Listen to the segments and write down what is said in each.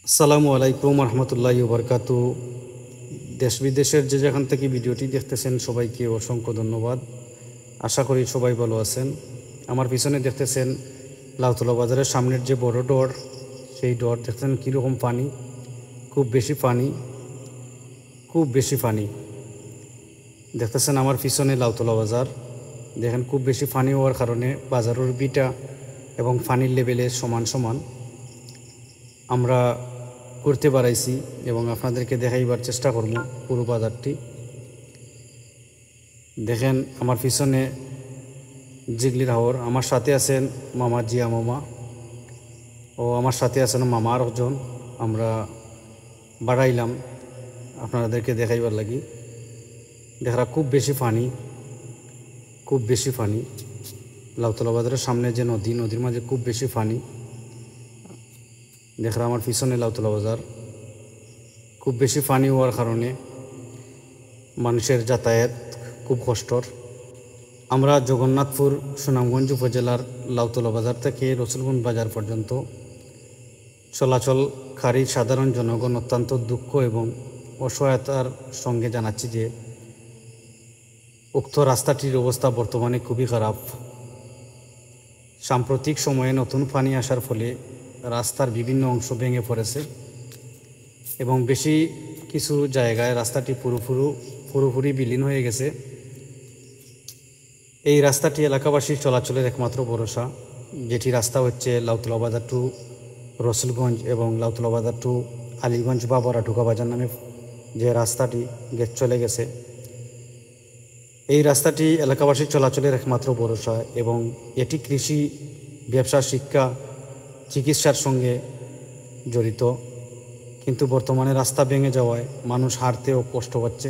আসসালামু আলাইকুম রহমতুল্লাহি ওবরকাতু। দেশ বিদেশের যে যেখান থেকে ভিডিওটি দেখতেছেন সবাইকে অসংখ্য ধন্যবাদ। আশা করি সবাই ভালো আছেন। আমার পিছনে দেখতেছেন লাউতলা বাজারের সামনের যে বড় ডর, সেই ডর দেখতেছেন কীরকম পানি, খুব বেশি পানি দেখতেছেন আমার পিছনে লাউতলা বাজার। দেখেন খুব বেশি পানি হওয়ার কারণে বাজারের বিটা এবং পানির লেভেলে সমান আমরা করতে পারাইছি এবং আপনাদেরকে দেখাইবার চেষ্টা করব পুরো বাজারটি। দেখেন আমার পিছনে জিগলির হাওর, আমার সাথে আছেন মামা জিয়া মামা ও আমার সাথে আছেন মামা আর একজন। আমরা বাড়াইলাম আপনাদেরকে দেখাইবার লাগি। দেখা খুব বেশি পানি লাউতলা বাজারের সামনে যে নদীর মাঝে খুব বেশি পানি। দেখা আমার পিছনে লাউতলা বাজার, খুব বেশি পানি হওয়ার কারণে মানুষের যাতায়াত খুব কষ্টর। আমরা জগন্নাথপুর সুনামগঞ্জ উপজেলার লাউতলা বাজার থেকে রসুলগঞ্জ বাজার পর্যন্ত চলাচলকারী সাধারণ জনগণ অত্যন্ত দুঃখ এবং অসহায়তার সঙ্গে জানাচ্ছি যে উক্ত রাস্তাটির অবস্থা বর্তমানে খুবই খারাপ। সাম্প্রতিক সময়ে নতুন পানি আসার ফলে রাস্তার বিভিন্ন অংশ ভেঙে পড়েছে এবং বেশি কিছু জায়গায় রাস্তাটি পুরোপুরি বিলীন হয়ে গেছে। এই রাস্তাটি এলাকাবাসীর চলাচলের একমাত্র ভরসা, যেটি রাস্তা হচ্ছে লাউতলা বাজার টু রসুলগঞ্জ এবং লাউতলা বাজার টু আলীগঞ্জ বা বড়াঢুকা বাজার নামে যে রাস্তাটি চলে গেছে। এই রাস্তাটি এলাকাবাসীর চলাচলের একমাত্র ভরসা এবং এটি কৃষি, ব্যবসা, শিক্ষা, চিকিৎসার সঙ্গে জড়িত। কিন্তু বর্তমানে রাস্তা ভেঙে যাওয়ায় মানুষ হাঁটতেও কষ্ট পাচ্ছে।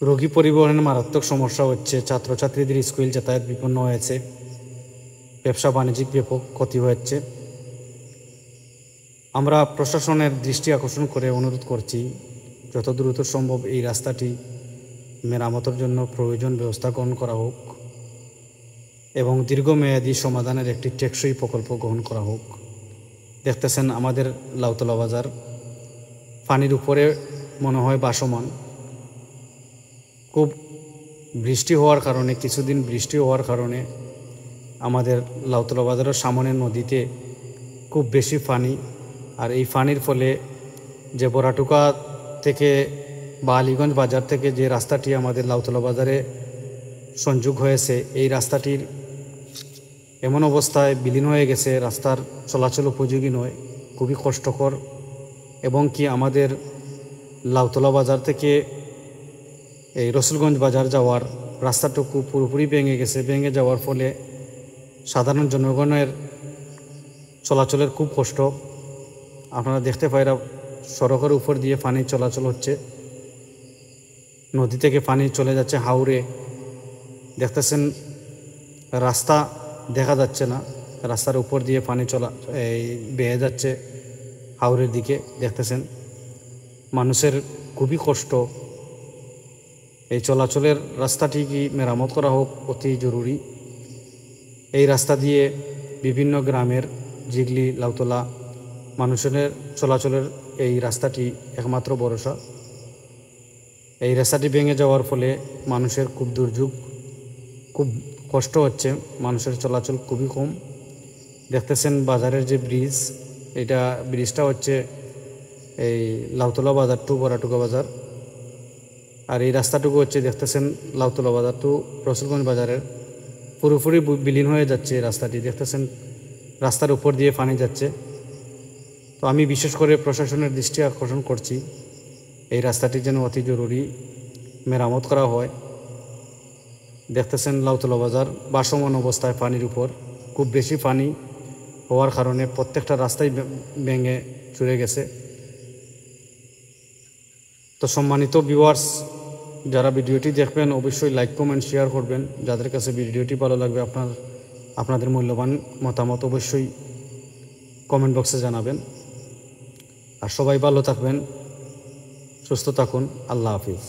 রোগী পরিবহনের মারাত্মক সমস্যা হচ্ছে, ছাত্রছাত্রীদের স্কুল যাতায়াত বিপন্ন হয়েছে, ব্যবসা বাণিজ্যিক ব্যাপক ক্ষতি হচ্ছে। আমরা প্রশাসনের দৃষ্টি আকর্ষণ করে অনুরোধ করছি যত দ্রুত সম্ভব এই রাস্তাটি মেরামতের জন্য প্রয়োজন ব্যবস্থা গ্রহণ করা হোক এবং দীর্ঘমেয়াদী সমাধানের একটি টেকসই প্রকল্প গ্রহণ করা হোক। দেখতেছেন আমাদের লাউতলা বাজার পানির উপরে মনে হয় ভাসমান। খুব কিছুদিন বৃষ্টি হওয়ার কারণে আমাদের লাউতলা বাজারের সামনের নদীতে খুব বেশি পানি, আর এই পানির ফলে যে বড়াটুকা থেকে বা আলীগঞ্জ বাজার থেকে যে রাস্তাটি আমাদের লাউতলা বাজারে সংযোগ হয়েছে, এই রাস্তাটির এমন অবস্থায় বিলীন হয়ে গেছে, রাস্তার চলাচল উপযোগী নয়, খুবই কষ্টকর। এবং কি আমাদের লাউতলা বাজার থেকে এই রসুলগঞ্জ বাজার যাওয়ার রাস্তাটুকু পুরোপুরি ভেঙে যাওয়ার ফলে সাধারণ জনগণের চলাচলের খুব কষ্ট। আপনারা দেখতে পাইরা সড়কের উপর দিয়ে পানি চলাচল হচ্ছে, নদী থেকে পানি চলে যাচ্ছে হাওরে। দেখতেছেন রাস্তা দেখা যাচ্ছে না, রাস্তার উপর দিয়ে পানি বেয়ে যাচ্ছে হাওরের দিকে। দেখতেছেন মানুষের খুবই কষ্ট। এই চলাচলের রাস্তাটি কি মেরামত করা হোক অতি জরুরি। এই রাস্তা দিয়ে বিভিন্ন গ্রামের জিগলি, লাউতলা মানুষের চলাচলের এই রাস্তাটি একমাত্র ভরসা। এই রাস্তাটি ভেঙে যাওয়ার ফলে মানুষের খুব দুর্যোগ, খুব কষ্ট হচ্ছে, মানুষের চলাচল খুবই কম। দেখতেছেন বাজারের যে ব্রিজটা হচ্ছে এই লাউতলা বাজার টু বড়াটুকা বাজার, আর এই রাস্তাটুকু হচ্ছে দেখতেছেন লাউতলা বাজার টু রসুলগঞ্জ বাজারের পুরোপুরি বিলীন হয়ে যাচ্ছে রাস্তাটি। দেখতেছেন রাস্তার উপর দিয়ে পানি যাচ্ছে। তো আমি বিশেষ করে প্রশাসনের দৃষ্টি আকর্ষণ করছি এই রাস্তাটি যেন অতি জরুরি মেরামত করা হয়। দেখতেছেন লাউতলা বাজার ভাসমান অবস্থায় পানির উপর, খুব বেশি পানি হওয়ার কারণে প্রত্যেকটা রাস্তায় ভেঙে চুরে গেছে। তো সম্মানিত ভিউয়ার্স, যারা ভিডিওটি দেখবেন অবশ্যই লাইক, কমেন্ট, শেয়ার করবেন। যাদের কাছে ভিডিওটি ভালো লাগবে আপনাদের মূল্যবান মতামত অবশ্যই কমেন্ট বক্সে জানাবেন। আর সবাই ভালো থাকবেন, সুস্থ থাকুন। আল্লাহ হাফিজ।